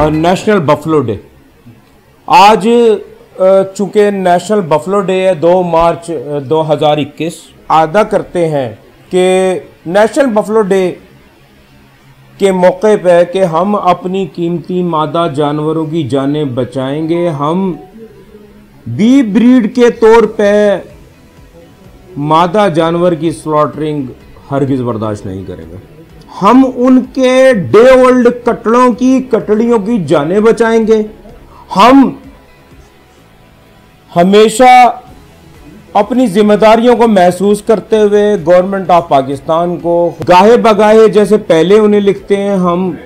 National buffalo day. आज चूंकि national buffalo day है 2 मार्च 2021, अदा करते हैं कि नेशनल बफलो डे के मौके पर कि हम अपनी कीमती मादा जानवरों की जानें बचाएंगे। हम बी ब्रीड के तौर पे मादा जानवर की स्लॉटरिंग हरगिज़ बर्दाश्त नहीं करेंगे। हम उनके डे ओल्ड कटड़ों की कटड़ियों की जानें बचाएंगे। हम हमेशा अपनी जिम्मेदारियों को महसूस करते हुए गवर्नमेंट ऑफ पाकिस्तान को गाहे बगाहे जैसे पहले उन्हें लिखते हैं, हम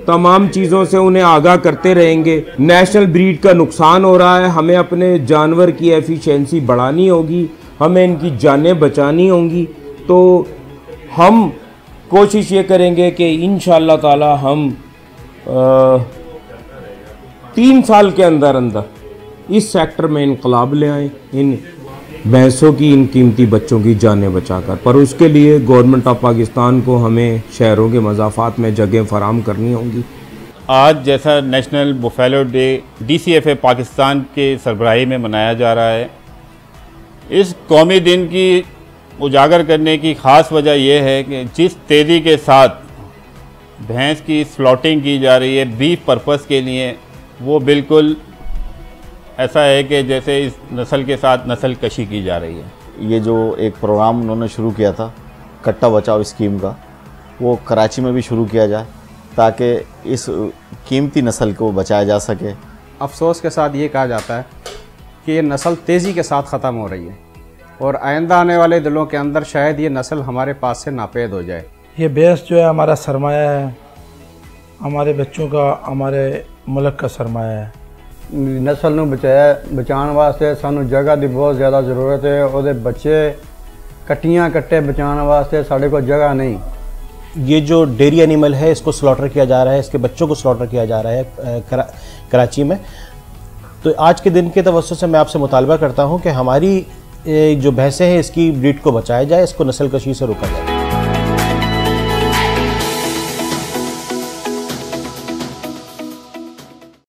तमाम चीज़ों से उन्हें आगाह करते रहेंगे। नेशनल ब्रीड का नुकसान हो रहा है, हमें अपने जानवर की एफिशिएंसी बढ़ानी होगी, हमें इनकी जानें बचानी होंगी। तो हम कोशिश ये करेंगे कि इंशाअल्लाह ताला हम 3 साल के अंदर अंदर इस सेक्टर में इनकलाब ले आएँ, इन भैंसों की, इन कीमती बच्चों की जानें बचाकर। पर उसके लिए गवर्नमेंट ऑफ पाकिस्तान को हमें शहरों के मज़ाफ़ात में जगह फराहम करनी होंगी। आज जैसा national buffalo day DCFA Pakistan के सरबराही में मनाया जा रहा है, इस कौमी दिन की उजागर करने की ख़ास वजह यह है कि जिस तेज़ी के साथ भैंस की स्लॉटिंग की जा रही है बीफ पर्पस के लिए, वो बिल्कुल ऐसा है कि जैसे इस नस्ल के साथ नस्ल कशी की जा रही है। ये जो एक प्रोग्राम उन्होंने शुरू किया था कट्टा बचाओ स्कीम का, वो कराची में भी शुरू किया जाए ताकि इस कीमती नस्ल को बचाया जा सके। अफसोस के साथ ये कहा जाता है कि ये नस्ल तेज़ी के साथ ख़त्म हो रही है और आइंदा आने वाले दिलों के अंदर शायद ये नस्ल हमारे पास से नापैद हो जाए। ये भैंस जो है हमारा सरमाया है, हमारे बच्चों का, हमारे मुल्क का सरमाया है। नस्ल ਨੂੰ बचाने वास्ते सानू जगह की बहुत ज़्यादा ज़रूरत है। और बच्चे कट्टियाँ कट्टे बचाने वास्ते साढ़े को जगह नहीं। ये जो डेयरी एनिमल है इसको स्लॉटर किया जा रहा है, इसके बच्चों को स्लॉटर किया जा रहा है कराची में। तो आज के दिन के तवज्जो से मैं आपसे मुतालबा करता हूँ कि हमारी जो भैंसें हैं इसकी ब्रीड को बचाया जाए, इसको नस्ल कशी से रोका जाए।